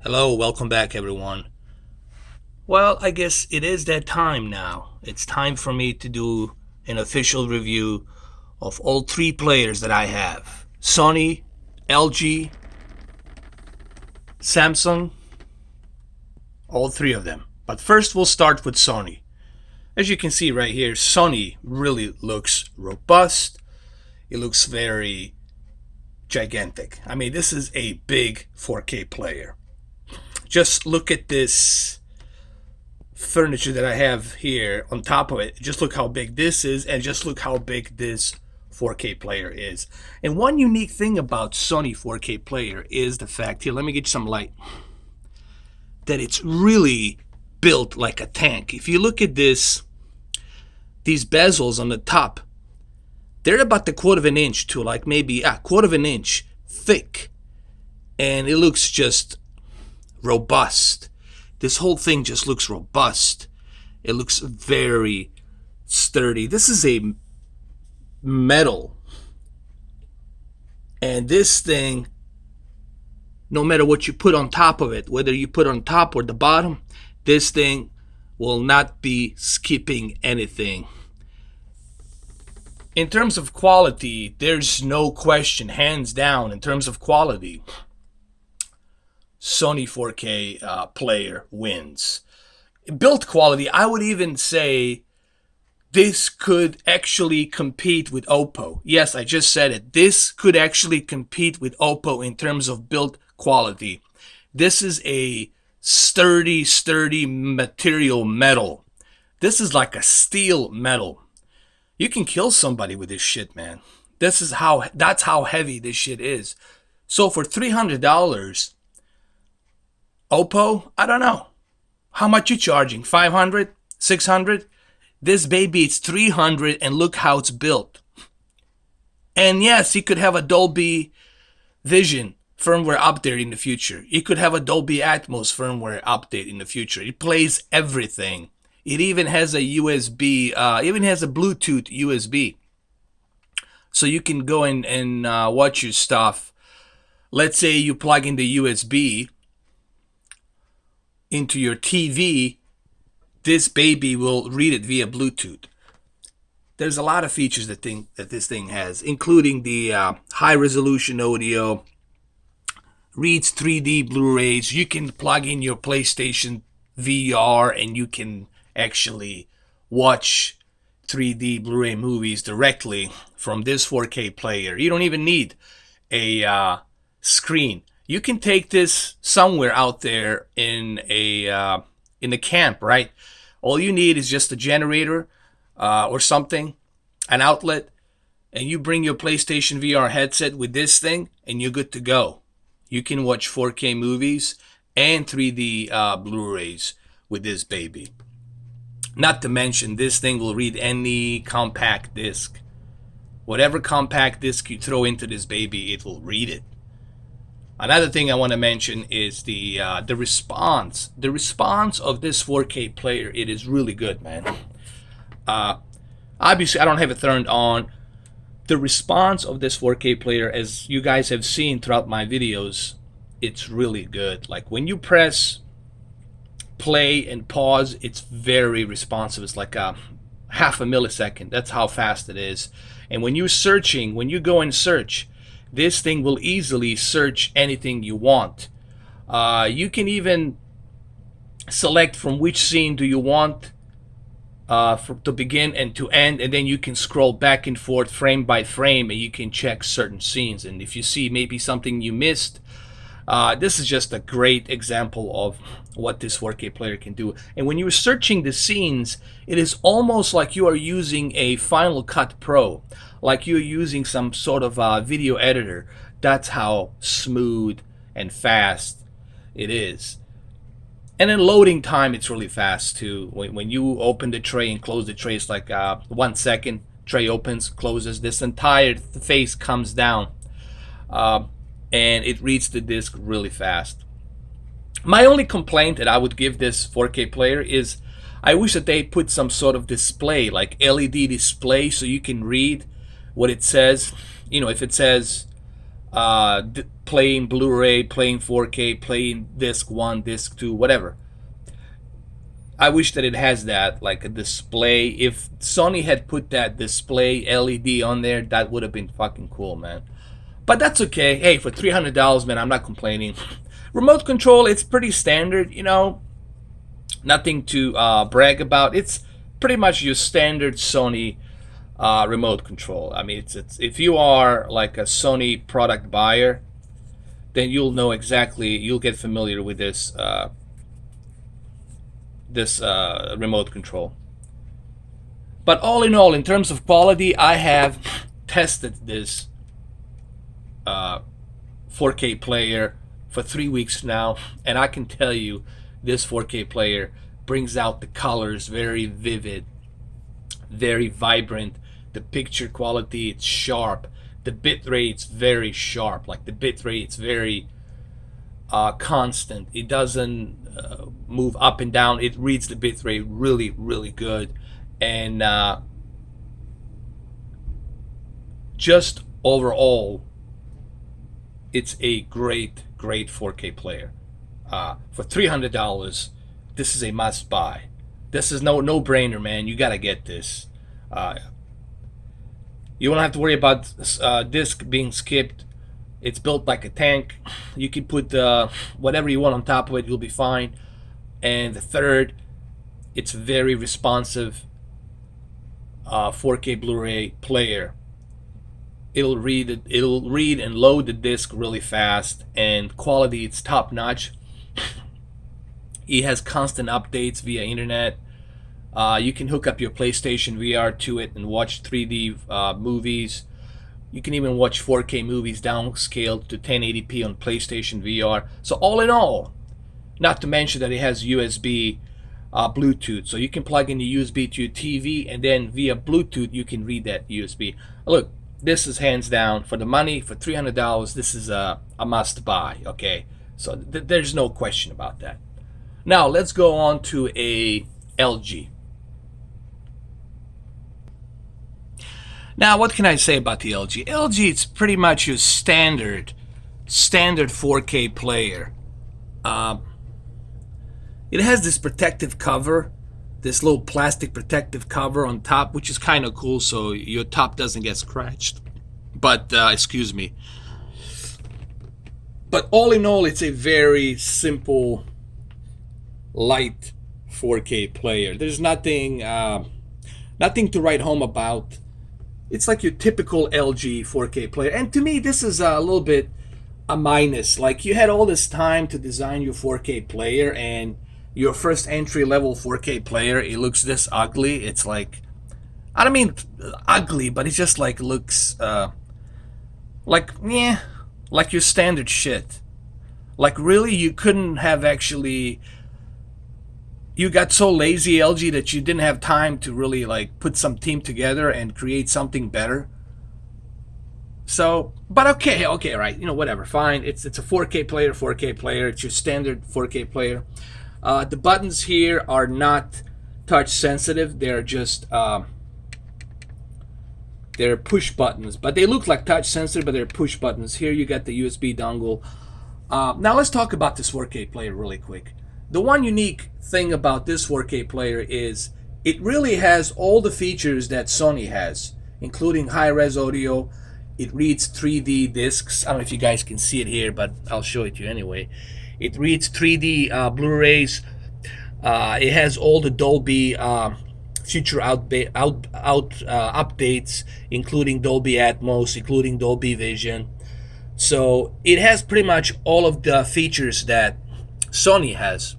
Hello, welcome back, everyone. Well, I guess it is that time now. It's time for me to do an official review of all three players that I have: Sony, LG, Samsung, all three of them. But first, we'll start with Sony. As you can see right here, Sony really looks robust. It looks very gigantic. I mean, this is a big 4K player. Just look at this furniture that I have here on top of it. Just look how big this is, and just look how big this 4K player is. And one unique thing about Sony 4K player is the fact, here, let me get you some light, that it's really built like a tank. If you look at this, these bezels on the top, they're about the quarter of an inch to like maybe a quarter of an inch thick. And it looks just robust. This whole thing just looks robust. It looks very sturdy. This is a metal. And this thing, no matter what you put on top of it, whether you put on top or the bottom, this thing will not be skipping anything. In terms of quality, there's no question, hands down, in terms of quality, Sony 4K player wins. Build quality, I would even say this could actually compete with Oppo. Yes, I just said it. This could actually compete with Oppo in terms of build quality. This is a sturdy material metal. This is like a steel metal. You can kill somebody with this shit, man. That's how heavy this shit is. So for $300, Oppo, I don't know. How much you charging? 500? 600? This baby, it's 300, and look how it's built. And yes, he could have a Dolby Vision firmware update in the future. It could have a Dolby Atmos firmware update in the future. It plays everything. It even has a USB, even has a Bluetooth USB. So you can go and watch your stuff. Let's say you plug in the USB into your TV, this baby will read it via Bluetooth. There's a lot of features that this thing has, including the high resolution audio, reads 3D Blu-rays. You can plug in your PlayStation VR and you can actually watch 3D Blu-ray movies directly from this 4K player. You don't even need a screen. You can take this somewhere out there in the camp, right? All you need is just a generator or something, an outlet, and you bring your PlayStation VR headset with this thing, and you're good to go. You can watch 4K movies and 3D Blu-rays with this baby. Not to mention, this thing will read any compact disc. Whatever compact disc you throw into this baby, it will read it. Another thing I want to mention is the response. The response of this 4K player, it is really good, man. Obviously, I don't have it turned on. The response of this 4K player, as you guys have seen throughout my videos, it's really good. Like when you press play and pause, it's very responsive. It's like a half a millisecond. That's how fast it is. And when you're searching, when you go and search, this thing will easily search anything you want. You can even select from which scene do you want to begin and to end, and then you can scroll back and forth frame by frame, and you can check certain scenes. And if you see maybe something you missed, this is just a great example of what this 4K player can do. And when you're searching the scenes, it is almost like you are using a Final Cut Pro, like you're using some sort of video editor. That's how smooth and fast it is. And then loading time, it's really fast too. When you open the tray and close the tray, it's like 1 second. Tray opens, closes. This entire face comes down. And it reads the disc really fast. My only complaint that I would give this 4K player is I wish that they put some sort of display, like LED display, so you can read what it says. You know, if it says playing Blu-ray, playing 4K, playing disc 1, disc 2, whatever. I wish that it has that, like a display. If Sony had put that display LED on there, that would have been fucking cool, man. But that's okay. Hey, for $300, man, I'm not complaining. Remote control, it's pretty standard, you know. Nothing to brag about. It's pretty much your standard Sony remote control. I mean, it's if you are like a Sony product buyer, then you'll know exactly. You'll get familiar with this remote control. But all in all, in terms of quality, I have tested this 4K player for 3 weeks now, and I can tell you this 4K player brings out the colors very vivid, very vibrant. The picture quality, it's sharp. The bit rate's very sharp. Like the bit rate's very constant. It doesn't move up and down. It reads the bit rate really, really good. And just overall, it's a great 4K player. For $300, this is a must buy. This is no brainer, man. You gotta get this. You won't have to worry about disc being skipped. It's built like a tank. You can put whatever you want on top of it. You'll be fine. And the third, it's very responsive 4K Blu-ray player. It'll read and load the disc really fast, and quality, it's top notch. It has constant updates via internet. You can hook up your PlayStation VR to it and watch 3D movies. You can even watch 4K movies downscaled to 1080p on PlayStation VR. So all in all, not to mention that it has USB Bluetooth. So you can plug in the USB to your TV, and then via Bluetooth you can read that USB. Look, this is hands down, for the money, for $300, this is a must buy, okay? So there's no question about that. Now let's go on to a LG. Now, what can I say about the LG? LG, it's pretty much your standard 4K player. It has this protective cover, this little plastic protective cover on top, which is kind of cool, so your top doesn't get scratched. But, excuse me. But all in all, it's a very simple, light 4K player. There's nothing to write home about. It's like your typical LG 4K player. And to me, this is a little bit a minus. Like, you had all this time to design your 4K player, and your first entry-level 4K player, it looks this ugly. It's like, I don't mean ugly, but it just like looks like your standard shit. Like, really, you couldn't have actually... You got so lazy, LG, that you didn't have time to really like put some team together and create something better. So, but okay, right, you know, whatever, fine. It's a 4K player. It's your standard 4K player. The buttons here are not touch sensitive. They're just they're push buttons, but they look like touch sensitive, but they're push buttons. Here you got the USB dongle. Now let's talk about this 4K player really quick. The one unique thing about this 4K player is it really has all the features that Sony has, including high-res audio. It reads 3D discs. I don't know if you guys can see it here, but I'll show it to you anyway. It reads 3D Blu-rays. It has all the Dolby future updates, including Dolby Atmos, including Dolby Vision. So it has pretty much all of the features that Sony has.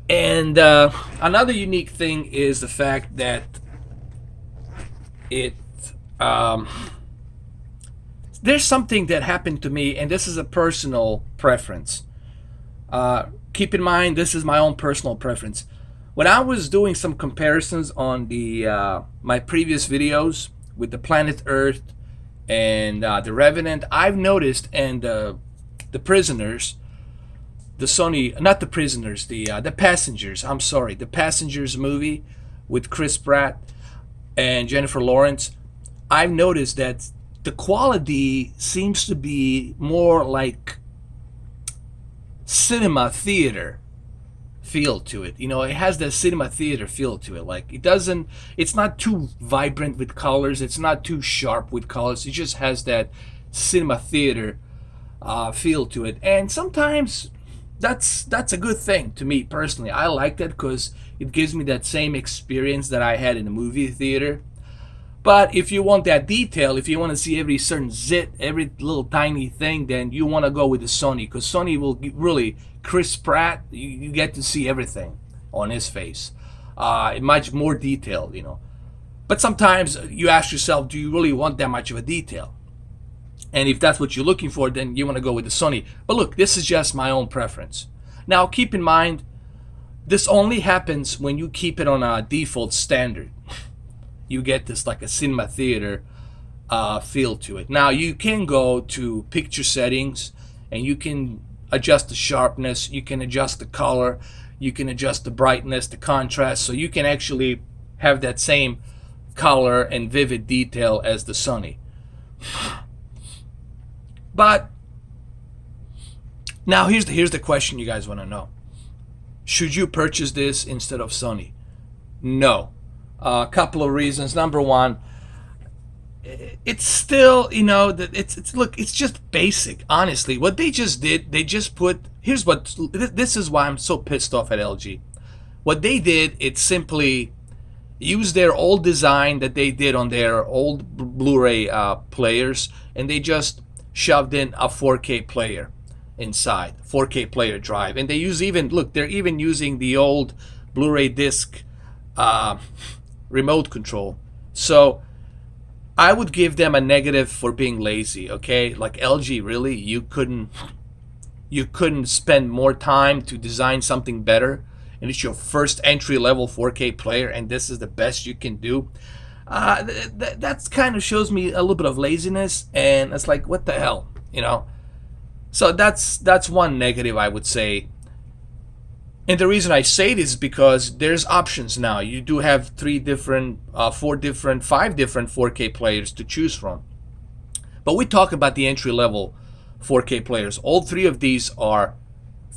And another unique thing is the fact that it there's something that happened to me, and this is a personal preference. Keep in mind, this is my own personal preference. When I was doing some comparisons on the my previous videos with the Planet Earth and the Revenant, I've noticed, and the Prisoners, the Sony, not the Prisoners, the Passengers. I'm sorry, the Passengers movie with Chris Pratt and Jennifer Lawrence. I've noticed that the quality seems to be more like cinema theater feel to it. You know, it has that cinema theater feel to it. Like it's not too vibrant with colors. It's not too sharp with colors. It just has that cinema theater feel to it. And sometimes that's a good thing to me personally. I like that because it gives me that same experience that I had in the movie theater. But if you want that detail, if you want to see every certain zit, every little tiny thing, then you want to go with the Sony, because Sony will really, Chris Pratt, you get to see everything on his face. Much more detailed, you know. But sometimes you ask yourself, do you really want that much of a detail? And if that's what you're looking for, then you want to go with the Sony. But look, this is just my own preference. Now, keep in mind, this only happens when you keep it on a default standard. You get this like a cinema theater feel to it. Now you can go to picture settings and you can adjust the sharpness, you can adjust the color, you can adjust the brightness, the contrast, so you can actually have that same color and vivid detail as the Sony. But now here's the question you guys want to know. Should you purchase this instead of Sony? No. A couple of reasons. Number one, it's still, you know, that it's just basic. Honestly, what they just did, they just put. This is why I'm so pissed off at LG. What they did, it's simply use their old design that they did on their old Blu-ray players, and they just shoved in a 4K player inside, 4K player drive, and they're even using the old Blu-ray disc remote control. So I would give them a negative for being lazy. Okay, like LG, really, you couldn't spend more time to design something better, and it's your first entry level 4K player, and this is the best you can do. That kind of shows me a little bit of laziness, and it's like, what the hell, you know? So that's one negative, I would say. And the reason I say this is because there's options now. You do have 5 different 4K players to choose from. But we talk about the entry level 4K players. All 3 of these are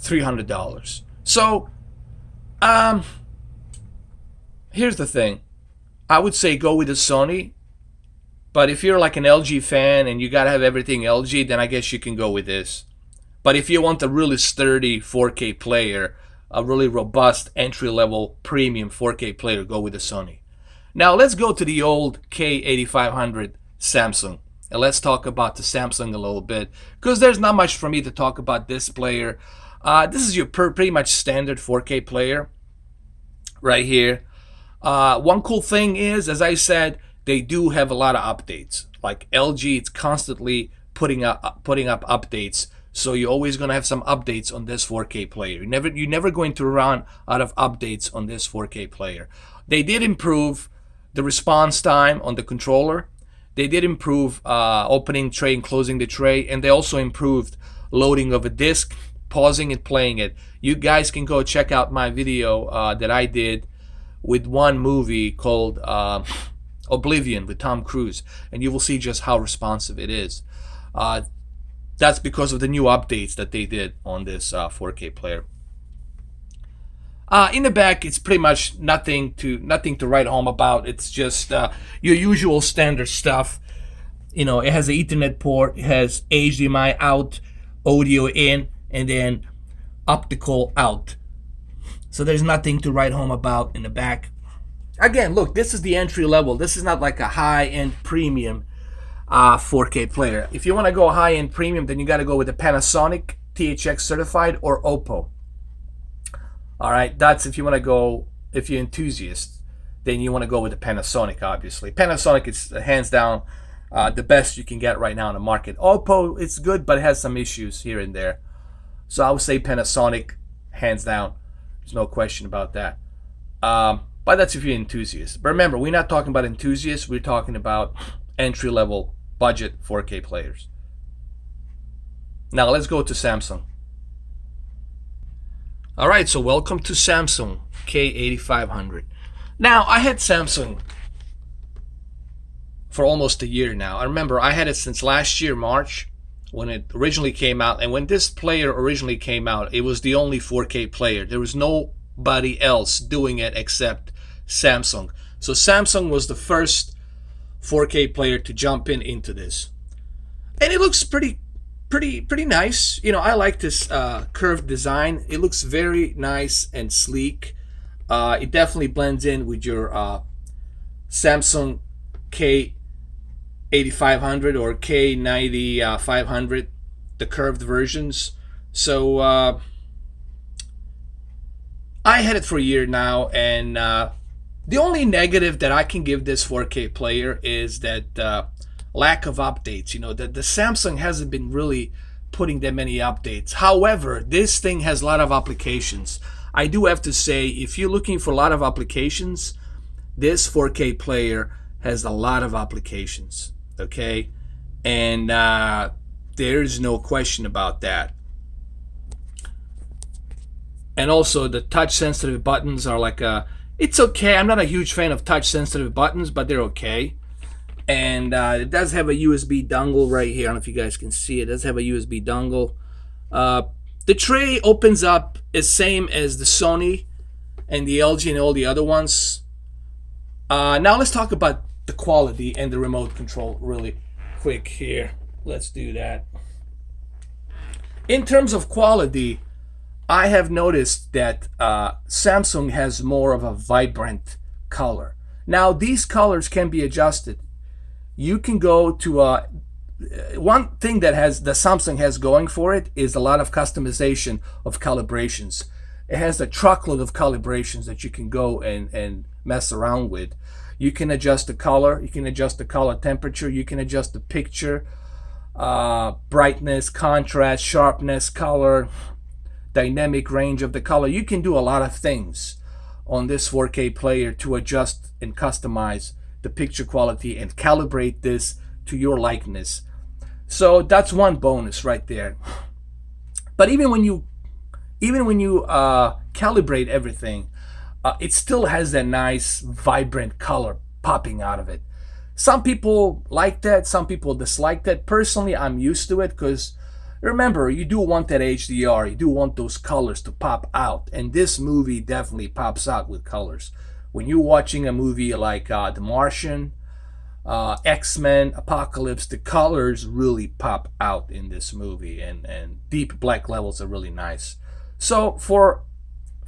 $300. So, here's the thing. I would say go with the Sony. But if you're like an LG fan and you gotta have everything LG, then I guess you can go with this. But if you want a really sturdy 4K player, a really robust entry-level premium 4K player, go with the Sony. Now let's go to the old K8500 Samsung, and let's talk about the Samsung a little bit, because there's not much for me to talk about this player. This is your pretty much standard 4K player right here. One cool thing is, as I said, they do have a lot of updates. Like LG, it's constantly putting up updates. So you're always going to have some updates on this 4K player. You're never going to run out of updates on this 4K player. They did improve the response time on the controller. They did improve opening tray and closing the tray. And they also improved loading of a disc, pausing it, playing it. You guys can go check out my video that I did with one movie called Oblivion with Tom Cruise. And you will see just how responsive it is. That's because of the new updates that they did on this 4K player. In the back, it's pretty much nothing to write home about. It's just your usual standard stuff. You know, it has an Ethernet port, it has HDMI out, audio in, and then optical out. So there's nothing to write home about in the back. Again, look, this is the entry level. This is not like a high-end premium 4K player. If you want to go high-end premium, then you got to go with the Panasonic THX certified or Oppo. All right, that's if you want to go. If you're enthusiast, then you want to go with the Panasonic. Obviously, Panasonic is hands down the best you can get right now in the market. Oppo, it's good, but it has some issues here and there. So I would say Panasonic, hands down. There's no question about that. But that's if you're an enthusiast. But remember, we're not talking about enthusiasts. We're talking about entry-level budget 4K players. Now let's go to Samsung. All right, so welcome to Samsung K8500. Now I had Samsung for almost a year now. I remember I had it since last year, March, when it originally came out. And when this player originally came out, it was the only 4K player. There was nobody else doing it except Samsung. So Samsung was the first 4K player to jump into this. And it looks pretty nice. You know, I like this curved design. It looks very nice and sleek. It definitely blends in with your Samsung K8500 or K9500, the curved versions. So I had it for a year now, and the only negative that I can give this 4K player is that lack of updates. You know, the Samsung hasn't been really putting that many updates. However, this thing has a lot of applications. I do have to say, if you're looking for a lot of applications, this 4K player has a lot of applications, okay? And there's no question about that. And also, the touch-sensitive buttons are like it's okay. I'm not a huge fan of touch-sensitive buttons, but they're okay. And it does have a USB dongle right here. I don't know if you guys can see it. It does have a USB dongle. The tray opens up as same as the Sony and the LG and all the other ones. Now let's talk about the quality and the remote control really quick here. Let's do that. In terms of quality, I have noticed that Samsung has more of a vibrant color. Now these colors can be adjusted. You can go to one thing that the Samsung has going for it is a lot of customization of calibrations. It has a truckload of calibrations that you can go and mess around with. You can adjust the color, you can adjust the color temperature, you can adjust the picture, brightness, contrast, sharpness, color, dynamic range of the color. You can do a lot of things on this 4K player to adjust and customize the picture quality and calibrate this to your likeness. So that's one bonus right there. But even when you calibrate everything, it still has that nice vibrant color popping out of it. Some people like that, some people dislike that. Personally, I'm used to it because remember, you do want that HDR, you do want those colors to pop out, and this movie definitely pops out with colors. When you're watching a movie like The Martian, X-Men, Apocalypse, the colors really pop out in this movie, and deep black levels are really nice. So for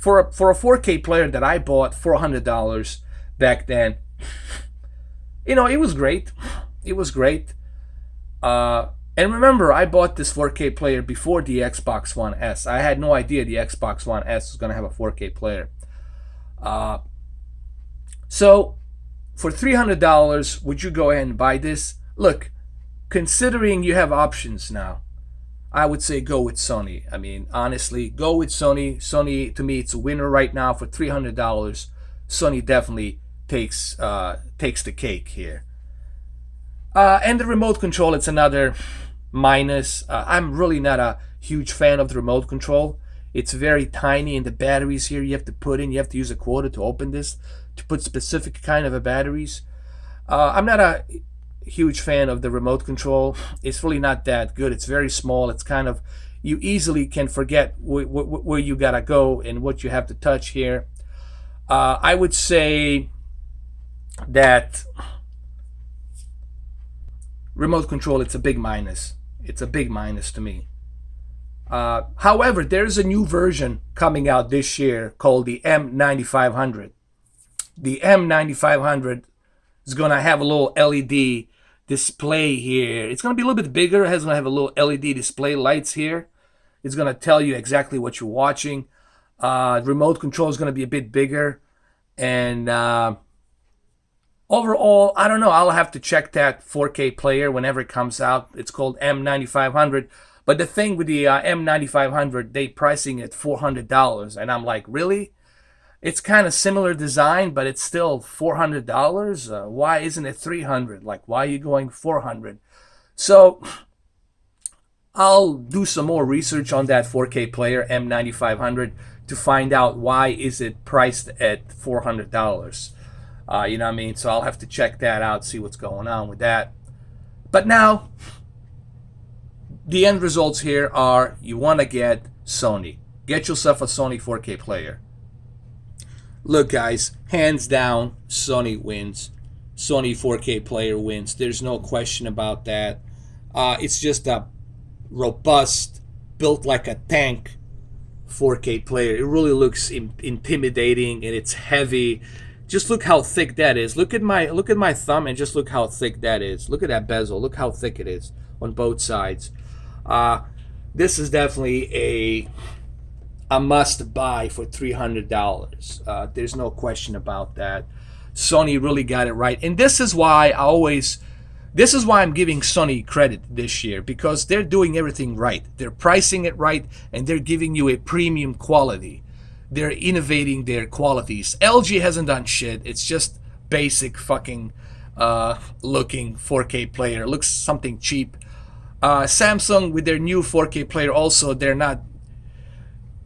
a 4K player that I bought $400 back then, you know, it was great. It was great. And remember, I bought this 4K player before the Xbox One S. I had no idea the Xbox One S was going to have a 4K player. So for $300, would you go ahead and buy this? Look, considering you have options now, I would say go with Sony. I mean, honestly, go with Sony. Sony, to me, it's a winner right now. For $300, Sony definitely takes the cake here. And the remote control, it's another minus. I'm really not a huge fan of the remote control. It's very tiny, and the batteries here you have to use a quota to open this, to put specific kind of a batteries. I'm not a huge fan of the remote control. It's really not that good. It's very small. It's kind of, you easily can forget where you gotta go and what you have to touch here. I would say that remote control, it's a big minus. It's a big minus to me. However, there's a new version coming out this year called the M9500. The M9500 is going to have a little LED display here. It's going to be a little bit bigger. It's going to have a little LED display lights here. It's going to tell you exactly what you're watching. Remote control is going to be a bit bigger. And overall, I don't know. I'll have to check that 4K player whenever it comes out. It's called M9500. But the thing with the M9500, they pricing it $400. And I'm like, really? It's kind of similar design, but it's still $400. Why isn't it $300? Like, why are you going $400? So I'll do some more research on that 4K player M9500 to find out why is it priced at $400. You know what I mean? So I'll have to check that out, see what's going on with that. But now, the end results here are you want to get Sony. Get yourself a Sony 4K player. Look, guys, hands down, Sony wins. Sony 4K player wins. There's no question about that. It's just a robust, built like a tank 4K player. It really looks intimidating, and it's heavy. Just look how thick that is. Look at my thumb, and just look how thick that is. Look at that bezel. Look how thick it is on both sides. This is definitely a must buy for $300. There's no question about that. Sony really got it right, and this is why I'm giving Sony credit this year, because they're doing everything right. They're pricing it right, and they're giving you a premium quality. They're innovating their qualities. LG hasn't done shit. It's just basic fucking looking 4K player. It looks something cheap. Samsung with their new 4K player also, they're not.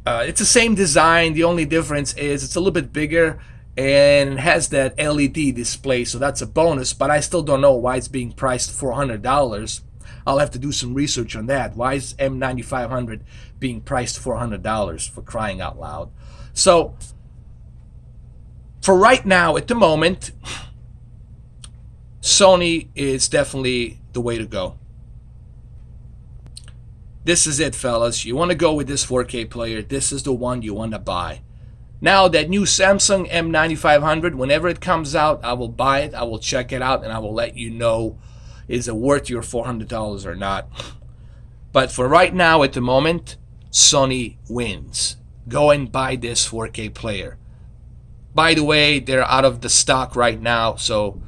It's the same design. The only difference is it's a little bit bigger and it has that LED display, so that's a bonus. But I still don't know why it's being priced $400. I'll have to do some research on that. Why is M9500 being priced $400, for crying out loud? So for right now, at the moment, Sony is definitely the way to go. This is it, fellas. You want to go with this 4K player, this is the one you want to buy. Now, that new Samsung M9500, whenever it comes out, I will buy it, I will check it out, and I will let you know, is it worth your $400 or not. But for right now, at the moment, Sony wins. Go and buy this 4K player. By the way, they're out of the stock right now, so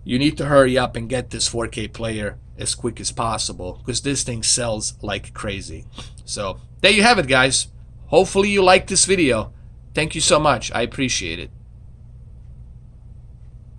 you need to hurry up and get this 4K player as quick as possible, because this thing sells like crazy. So there you have it, guys. Hopefully you liked this video. Thank you so much. I appreciate it.